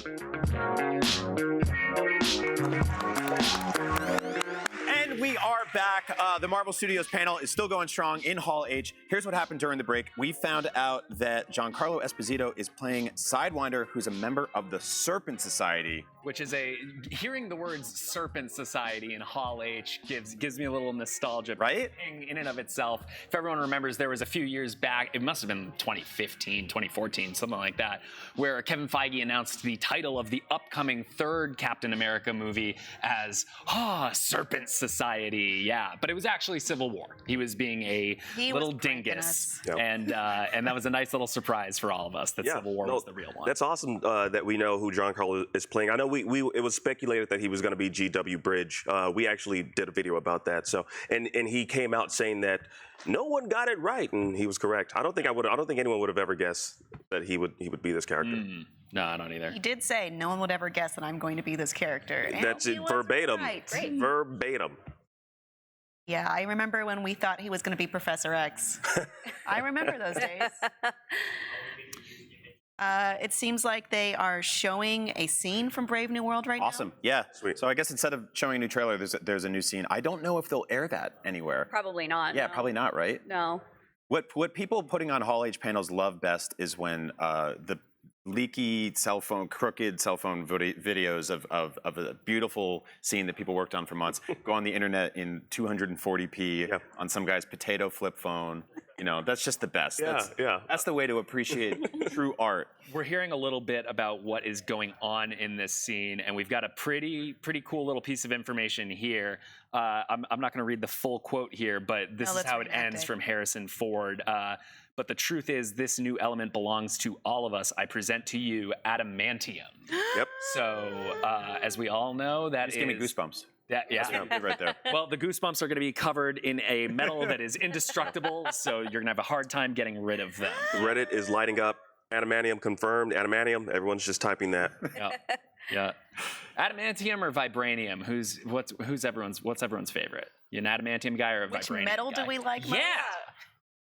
And we are back. The Marvel Studios panel is still going strong in Hall H. Here's what happened during the break. We found out that Giancarlo Esposito is playing Sidewinder, who's a member of the Serpent Society. Which is hearing the words Serpent Society in Hall H gives me a little nostalgia. Right? In and of itself. If everyone remembers, there was a few years back, it must have been 2015, 2014, something like that, where Kevin Feige announced the title of the upcoming third Captain America movie as, Serpent Society. Yeah, but it was actually Civil War. He was being a little dingus. Yep. And that was a nice little surprise for all of us that Civil War was the real one. That's awesome that we know who Giancarlo is playing. I know it was speculated that he was going to be G.W. Bridge. We actually did a video about that. So and he came out saying that no one got it right, and he was correct. I don't think anyone would have ever guessed that he would be this character. No, I don't either. He did say no one would ever guess that I'm going to be this character. And That's he it, was verbatim. right. Verbatim. Yeah, I remember when we thought he was going to be Professor X. I remember those days. It seems like they are showing a scene from Brave New World right now. Awesome. Yeah. Sweet. So I guess instead of showing a new trailer, there's a new scene. I don't know if they'll air that anywhere. Probably not. Yeah, no. probably not, right? No. What people putting on Hall H panels love best is when the leaky crooked cell phone videos of a beautiful scene that people worked on for months go on the internet in 240p on some guy's potato flip phone. You know, that's just the best. That's the way to appreciate true art. We're hearing a little bit about what is going on in this scene, and we've got a pretty cool little piece of information here. I'm not going to read the full quote here, but this is how it ends from Harrison Ford. But the truth is, this new element belongs to all of us. I present to you Adamantium. Yep. So, as we all know, that Just give me goosebumps. Yeah, right there. Well, the goosebumps are going to be covered in a metal that is indestructible, so you're going to have a hard time getting rid of them. Reddit is lighting up. Adamantium confirmed. Adamantium. Everyone's just typing that. Yeah. Adamantium or vibranium? What's everyone's favorite? You an adamantium guy or a Which vibranium metal guy? do we like? Yeah.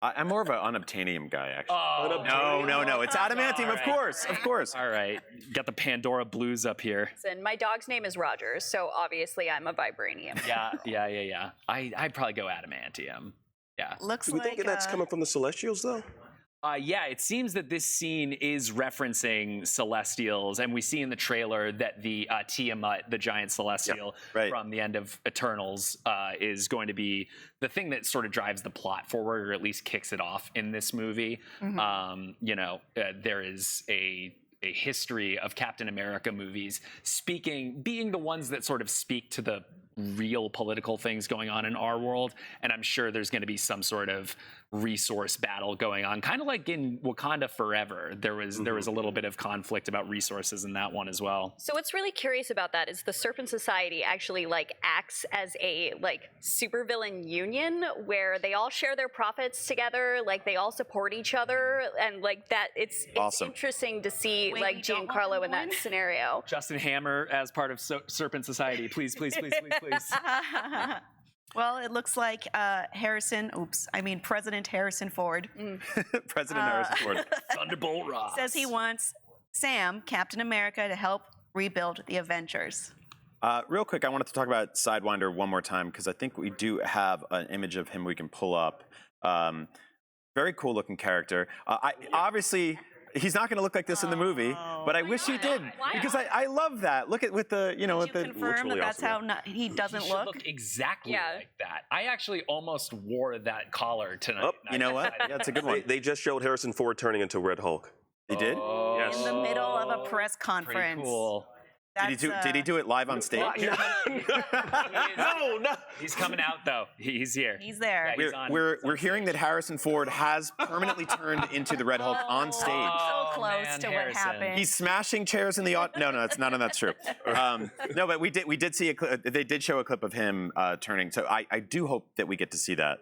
I'm more of an unobtainium guy, actually. Oh, No. It's adamantium, of course. All right. Got the Pandora blues up here. And my dog's name is Rogers, so obviously I'm a vibranium. Yeah. I'd probably go adamantium. Yeah. Looks Do we like think that's coming from the Celestials, though? Yeah, it seems that this scene is referencing Celestials, and we see in the trailer that the Tiamat, the giant Celestial from the end of Eternals, is going to be the thing that sort of drives the plot forward, or at least kicks it off in this movie. There is a history of Captain America movies being the ones that sort of speak to the real political things going on in our world, and I'm sure there's going to be some sort of resource battle going on, kind of like in Wakanda Forever. There was a little bit of conflict about resources in that one as well. So what's really curious about that is the Serpent Society actually acts as a supervillain union where they all share their profits together, they all support each other, and that it's awesome. Interesting to see Wait, Giancarlo in that scenario. Justin Hammer as part of Serpent Society, please. Well, it looks like President Harrison Ford. President Harrison Ford. Thunderbolt Ross. Says he wants Sam, Captain America, to help rebuild the Avengers. Real quick, I wanted to talk about Sidewinder one more time, because I think we do have an image of him we can pull up. Very cool looking character. Obviously, he's not going to look like this in the movie, but I wish he did, because I love that. Look at with the with the. Confirm that that's how he doesn't he look exactly like that. I actually almost wore that collar tonight. Oh, you know what? Yeah, it's a good one. They just showed Harrison Ford turning into Red Hulk. He did? Yes. In the middle of a press conference. Pretty cool. Did he do it live on stage? No. He's coming out though. He's here. He's there. Yeah, we're hearing that Harrison Ford has permanently turned into the Red Hulk on stage. So close to what happened. He's smashing chairs in the audience. No, that's none of that's true. No, but we did see they did show a clip of him turning. So I do hope that we get to see that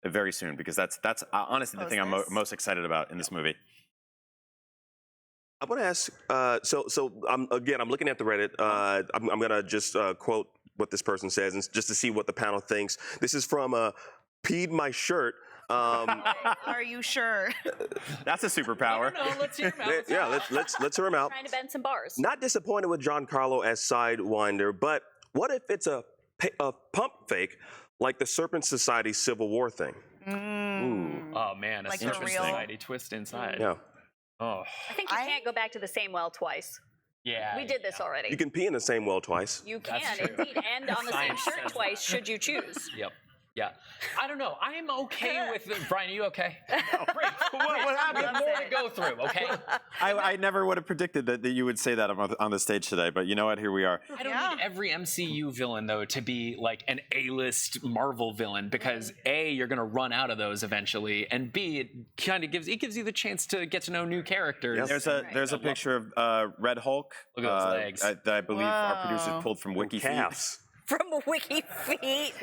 very soon, because that's honestly the thing I'm most excited about in this movie. I want to ask, so I'm looking at the Reddit. I'm going to just quote what this person says, and just to see what the panel thinks. This is from Peed My Shirt. Are you sure? That's a superpower. No, let's hear him out. Yeah, let's hear him out. Trying to bend some bars. Not disappointed with Giancarlo as Sidewinder, but what if it's a pump fake like the Serpent Society Civil War thing? Ooh. Oh man, a Like Serpent for real? Society twist inside. Yeah. Oh. I think you can't go back to the same well twice. Yeah. We did this already. You can pee in the same well twice. You That's can true. indeed, and on the same Science shirt says twice, should you choose. Yep. Yeah. I don't know. I am okay with Brian. Are you okay? What happened? We have more to go through. Okay. I never would have predicted that you would say that on the stage today, but you know what? Here we are. I don't need every MCU villain though to be like an A-list Marvel villain because A, you're gonna run out of those eventually, and B, it kind of gives you the chance to get to know new characters. Yes. There's a picture of Red Hulk. Look at those legs. that I believe our producers pulled from WikiFeet. Calves. From Wiki Feet.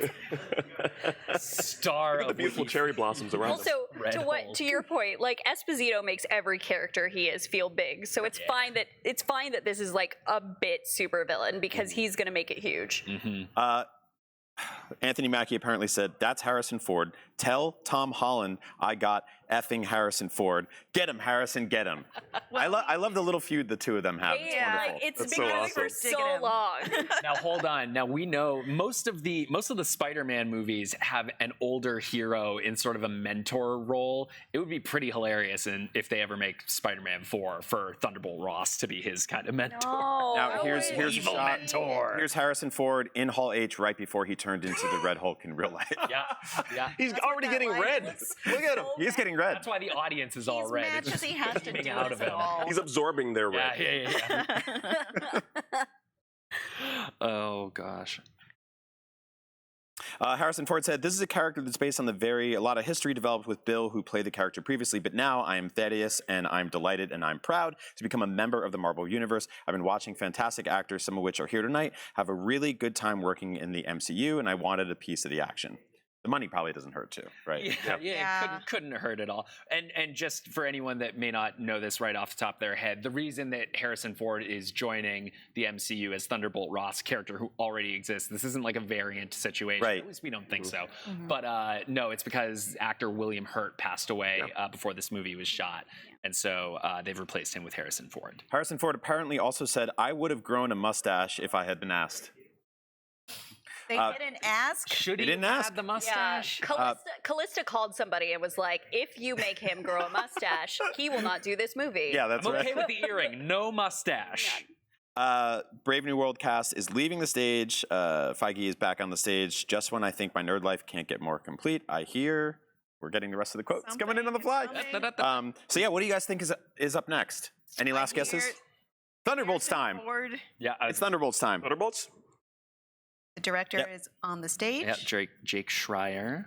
Star The of beautiful Wiki. cherry blossoms around us. Also, Red Hulk. to your point, like Esposito makes every character he is feel big, so it's fine that this is like a bit super villain because he's gonna make it huge. Anthony Mackie apparently said, "That's Harrison Ford. Tell Tom Holland I got effing Harrison Ford. Get him, Harrison, get him." I love the little feud the two of them have. It's Yeah, wonderful. like, it's That's been so going awesome. for so long. Now hold on. Now we know most of the Spider-Man movies have an older hero in sort of a mentor role. It would be pretty hilarious if they ever make Spider-Man 4 for Thunderbolt Ross to be his kind of mentor. Oh, Now here's a Evil shot. mentor. Here's Harrison Ford in Hall H right before he turned into the Red Hulk in real life. Yeah, yeah. He's That's what already that getting line red. is. Look at him. He's getting red. That's why the audience is all He's red. mad It's just because he has to beaming do out this of at him. all. He's absorbing their red. Yeah. Oh gosh. Harrison Ford said, "This is a character that's based on a lot of history developed with Bill, who played the character previously, but now I am Thaddeus, and I'm delighted and I'm proud to become a member of the Marvel Universe. I've been watching fantastic actors, some of which are here tonight, have a really good time working in the MCU, and I wanted a piece of the action." The money probably doesn't hurt too, right? Yeah. Couldn't hurt at all. And just for anyone that may not know this right off the top of their head, the reason that Harrison Ford is joining the MCU as Thunderbolt Ross, character who already exists, this isn't like a variant situation. Right. At least we don't think so. But no, it's because actor William Hurt passed away before this movie was shot. And so they've replaced him with Harrison Ford. Harrison Ford apparently also said, "I would have grown a mustache if I had been asked." They didn't ask. Should They he didn't have ask. the Yeah, mustache? Callista called somebody and was like, "If you make him grow a mustache, he will not do this movie." Yeah, that's I'm right. okay with the earring, no mustache. Brave New World cast is leaving the stage. Feige is back on the stage just when I think my nerd life can't get more complete. I hear we're getting the rest of the quotes coming in on the fly. So yeah, what do you guys think is up next? Any last guesses? Thunderbolts time. Ford, Yeah, It's Thunderbolts time. Thunderbolts? the director is on the stage. yeah, Jake Schreier.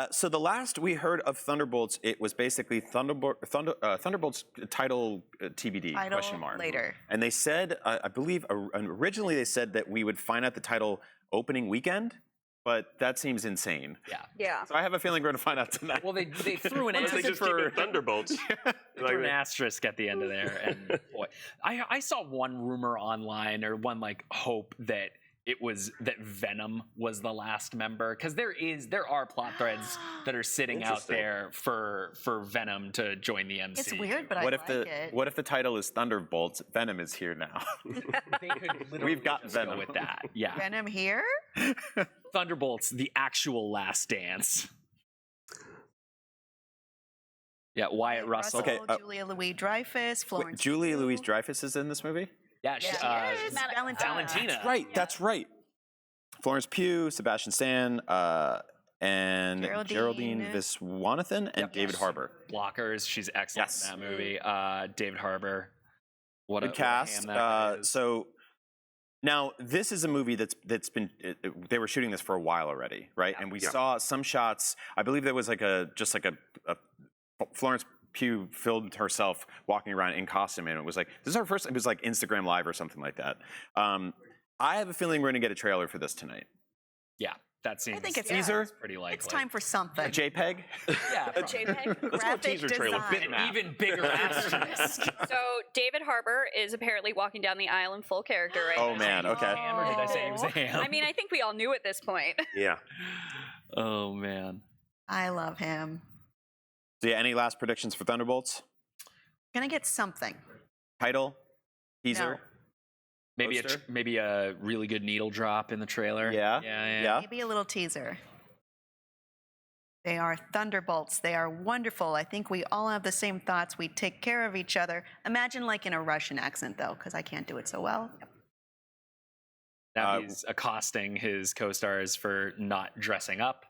So the last we heard of Thunderbolts, it was basically Thunderbolts title TBD Title question mark later. And they said, I believe originally they said that we would find out the title opening weekend, but that seems insane. Yeah. Yeah. So I have a feeling we're going to find out tonight. Well, they threw an Unless they just keep it Thunderbolts. threw an asterisk at the end of there, and boy, I saw one rumor online or one like hope that it was that Venom was the last member, because there are plot threads that are sitting out Interesting. there for Venom to join the MC. It's weird, but what I if like it. What if the title is Thunderbolts? Venom is here now. They could literally We've got just go Venom. with that. Yeah, Venom here? Thunderbolts, the actual last dance. Yeah, Wyatt Russell. Okay, Julia Louis-Dreyfus, Florence. Julia Pugh. Louis-Dreyfus is in this movie? Yeah, Yes, Valentina. Right, that's right. Florence Pugh, Sebastian Stan, and Geraldine Viswanathan, and David Harbour. Blockers. She's excellent Yes. in that movie. David Harbour. What Good a cast. ham that guy is. So now this is a movie that's been they were shooting this for a while already, right? And we saw some shots. I believe there was like a Florence Pugh filmed herself walking around in costume, and it was like, this is our first. It was like Instagram Live or something like that. I have a feeling we're going to get a trailer for this tonight. Yeah, that seems. I think it's Teaser? pretty likely. It's time for something. A JPEG? Yeah, A JPEG. Let's go teaser trailer. design. Bitmap. even bigger asterisk. So David Harbour is apparently walking down the aisle in full character right Oh now. man, okay. Ham, or did I say it was a ham? I mean, I think we all knew at this point. Yeah. Oh man. I love him. So yeah, any last predictions for Thunderbolts? Gonna get something. Title? Teaser? No. Maybe a really good needle drop in the trailer. Yeah. Maybe a little teaser. They are Thunderbolts. They are wonderful. I think we all have the same thoughts. We take care of each other. Imagine like in a Russian accent, though, because I can't do it so well. Now he's accosting his co-stars for not dressing up.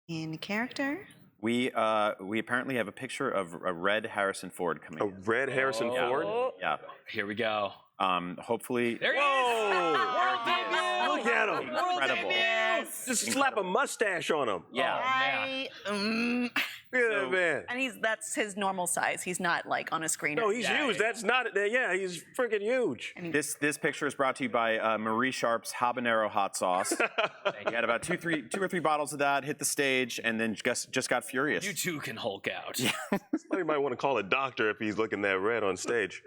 In character? We apparently have a picture of a red Harrison Ford coming. A red Harrison Ford? Yeah. Here we go. Hopefully. There he Whoa! is! Look at him. Incredible. Just slap a mustache on him. Yeah. Look at that man. And that's his normal size. He's not like on a screen. No, he's huge. That's not. Yeah, he's freaking huge. This picture is brought to you by Marie Sharp's habanero hot sauce. We had about two or three bottles of that. Hit the stage and then just got furious. You too can Hulk out. Somebody might want to call a doctor if he's looking that red on stage.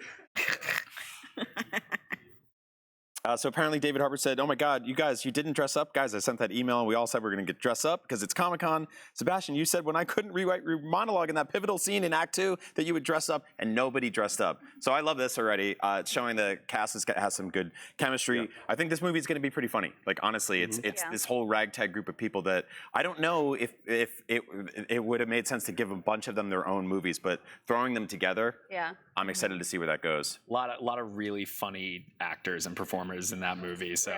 So apparently David Harbour said, "Oh my God, you guys, you didn't dress up, guys. I sent that email and we all said we're going to get dressed up because it's Comic-Con. Sebastian, you said when I couldn't rewrite your monologue in that pivotal scene in Act 2 that you would dress up, and nobody dressed up. So I love this already. It's showing the cast has some good chemistry. Yeah. I think this movie is going to be pretty funny. Like honestly, it's this whole ragtag group of people that I don't know if it would have made sense to give a bunch of them their own movies, but throwing them together, I'm excited to see where that goes. A lot of really funny actors and performers in that movie. So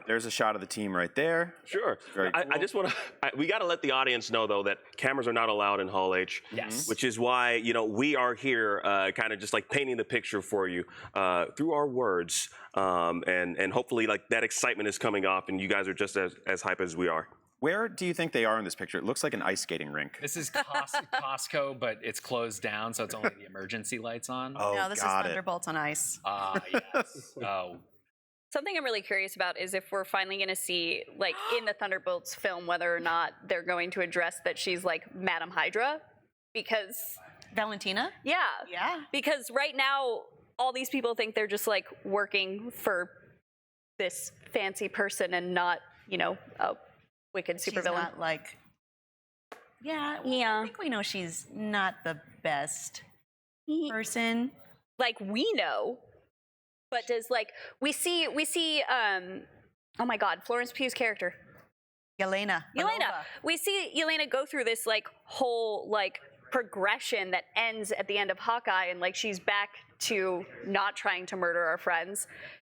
there's a shot of the team right there. Sure. Very cool. I just want to. We got to let the audience know though that cameras are not allowed in Hall H. Yes. Which is why we are here, kind of just like painting the picture for you through our words, and hopefully like that excitement is coming off, and you guys are just as hype as we are. Where do you think they are in this picture? It looks like an ice skating rink. This is Costco, but it's closed down, so it's only the emergency lights on. Oh, no, this is Thunderbolts on ice. Yes. Oh. Something I'm really curious about is if we're finally going to see, like, in the Thunderbolts film, whether or not they're going to address that she's, like, Madam Hydra. Because... Valentina? Yeah. Yeah. Because right now, all these people think they're just, like, working for this fancy person and not, a wicked supervillain. She's not, like... Yeah. I think we know she's not the best person. Like, we know... But does we see oh my God, Florence Pugh's character, Yelena. We see Yelena go through this whole progression that ends at the end of Hawkeye, and she's back to not trying to murder our friends,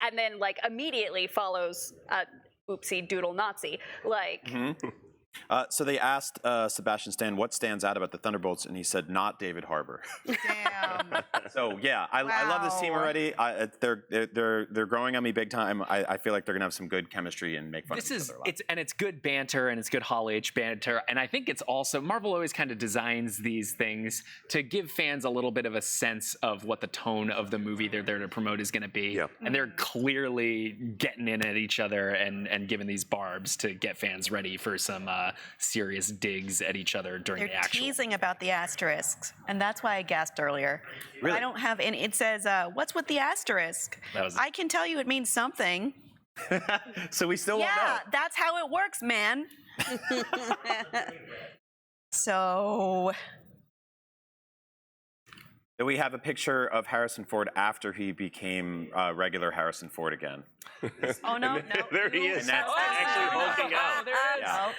and then immediately follows oopsie doodle Nazi So they asked Sebastian Stan what stands out about the Thunderbolts, and he said, "Not David Harbour." Damn. So yeah, I love this team already. They're growing on me big time. I feel like they're gonna have some good chemistry and make fun of each other a lot. It's good banter and it's good Hall H banter, and I think it's also Marvel always kind of designs these things to give fans a little bit of a sense of what the tone of the movie they're there to promote is going to be, and they're clearly getting in at each other and giving these barbs to get fans ready for some serious digs at each other during the actual. They're teasing about the asterisks, and that's why I gasped earlier. Really? I don't have any. It says, "What's with the asterisk?" I can tell you it means something. So we still won't know. Yeah, that's how it works, man. So we have a picture of Harrison Ford after he became regular Harrison Ford again. Oh no, there he is. And that's actually hulking out. There it is. Yeah.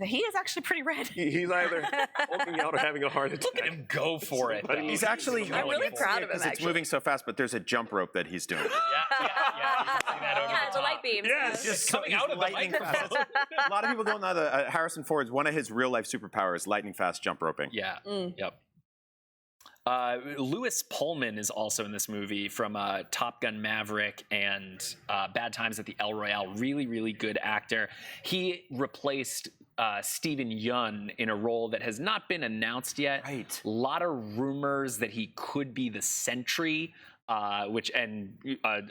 He is actually pretty red. He's either hulking out or having a heart attack. Look at him go for it. Though. He's actually. I'm really proud of him, because it's moving so fast. But there's a jump rope that he's doing. Yeah. He's putting that over the top. light beams. Yes. Just coming out of the lightning microphone. fast. A lot of people don't know that Harrison Ford's one of his real life superpowers, lightning fast jump roping. Yeah. Yep. Lewis Pullman is also in this movie from Top Gun Maverick and Bad Times at the El Royale. Really, really good actor. He replaced Steven Yeun in a role that has not been announced yet. Right. A lot of rumors that he could be the Sentry, a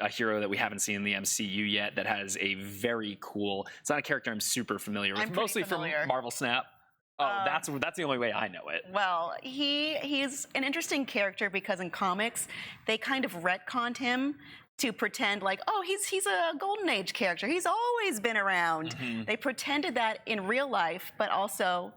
hero that we haven't seen in the MCU yet that has a very cool. It's not a character I'm super familiar with, mostly from Marvel Snap. Oh, that's the only way I know it. Well, he's an interesting character because in comics they kind of retconned him to pretend like, oh, he's a Golden Age character. He's always been around. They pretended that in real life, but also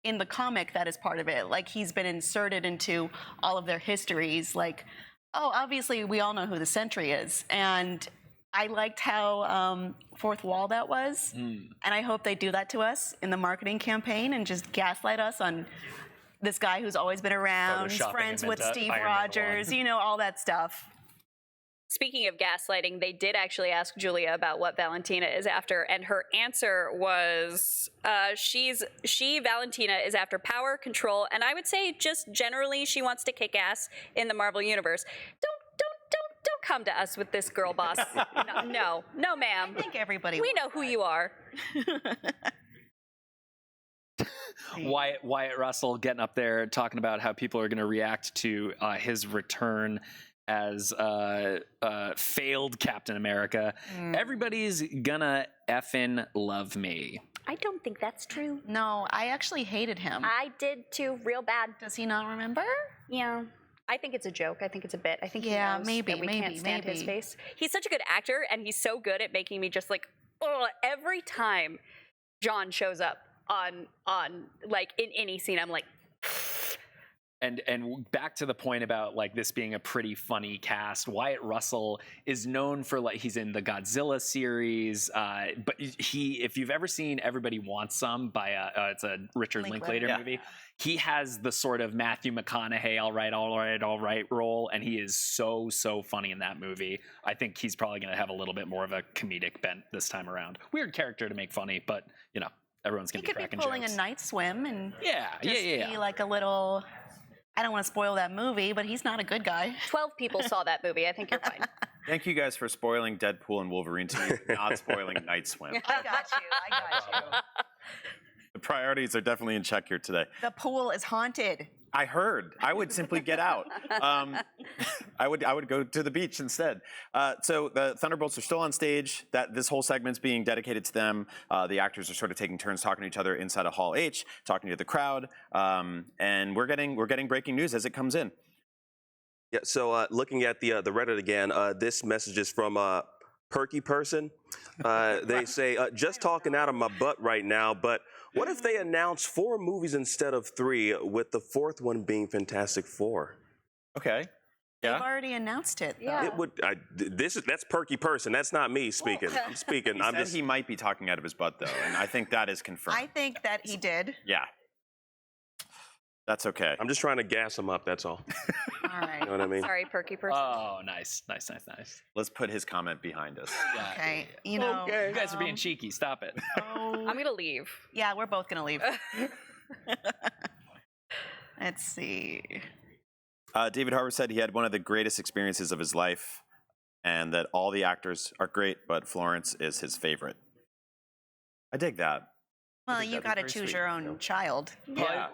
in the comic that is part of it. Like, he's been inserted into all of their histories. Like, oh, obviously we all know who the Sentry is. And I liked how fourth wall that was. And I hope they do that to us in the marketing campaign and just gaslight us on this guy who's always been around, he's friends with Steve Rogers, you know, all that stuff. Speaking of gaslighting, they did actually ask Julia about what Valentina is after, and her answer was Valentina is after power, control, and I would say just generally she wants to kick ass in the Marvel universe. Don't come to us with this, girl boss. No, ma'am. I think everybody we know who you are. Wyatt Russell getting up there talking about how people are going to react to his return as failed Captain America. Everybody's gonna effing love me. I don't think that's true. No, I actually hated him. I did too, real bad. Does he not remember? Yeah. I think it's a joke. I think it's a bit. I think he Yeah, knows maybe, that we can't stand his maybe. face. He's such a good actor, and he's so good at making me just like, oh, every time John shows up on like in any scene, I'm like. And back to the point about like this being a pretty funny cast, Wyatt Russell is known for like he's in the Godzilla series, but if you've ever seen Everybody Wants Some by it's a Richard Linklater movie, he has the sort of Matthew McConaughey all right role, and he is so funny in that movie. I think he's probably going to have a little bit more of a comedic bent this time around. Weird character to make funny, but you know everyone's going to be cracking jokes. He could be pulling a night swim and yeah. be like a little. I don't want to spoil that movie, but he's not a good guy. 12 people saw that movie. I think you're fine. Thank you guys for spoiling Deadpool and Wolverine to me, not spoiling Night Swim. I got you. The priorities are definitely in check here today. The pool is haunted. I heard. I would simply get out. I would go to the beach instead. So the Thunderbolts are still on stage. This whole segment's being dedicated to them. The actors are sort of taking turns talking to each other inside of Hall H, talking to the crowd, and we're getting breaking news as it comes in. Yeah. So looking at the Reddit again, this message is from Perky Person. They say, just talking out of my butt right now, but what if they announce 4 movies instead of 3, with the 4th one being Fantastic Four? Okay. Yeah. They've already announced it. Yeah. It would. That's Perky Person. That's not me speaking. I'm speaking. He said he might be talking out of his butt though, and I think that is confirmed. I think that he did. Yeah. That's okay. I'm just trying to gas him up. That's all. All right. You know what I mean? Sorry, Perky Person. Oh, nice. Let's put his comment behind us. Yeah. Okay. You know. You guys are being cheeky. Stop it. I'm going to leave. Yeah, we're both gonna leave. Let's see. David Harbour said he had one of the greatest experiences of his life, and that all the actors are great, but Florence is his favorite. I dig that. Well, you got to choose your own child. Yeah.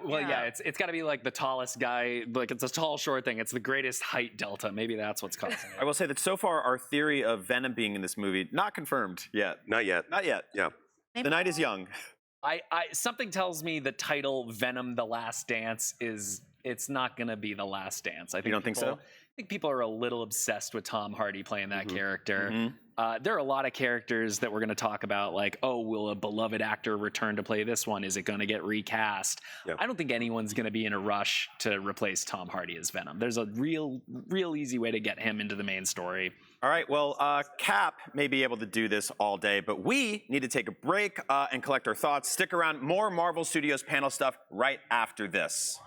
It's got to be like the tallest guy. Like it's a tall, short thing. It's the greatest height delta. Maybe that's what's causing it. I will say that so far, our theory of Venom being in this movie not confirmed yet. Not yet. Not yet. Yeah. The night is young. Something tells me the title Venom: The Last Dance it's not going to be The Last Dance. I think you don't think so? I think people are a little obsessed with Tom Hardy playing that character. There are a lot of characters that we're going to talk about, like, oh, will a beloved actor return to play this one? Is it going to get recast? Yeah. I don't think anyone's going to be in a rush to replace Tom Hardy as Venom. There's a real easy way to get him into the main story. All right, well, Cap may be able to do this all day, but we need to take a break and collect our thoughts. Stick around, more Marvel Studios panel stuff right after this.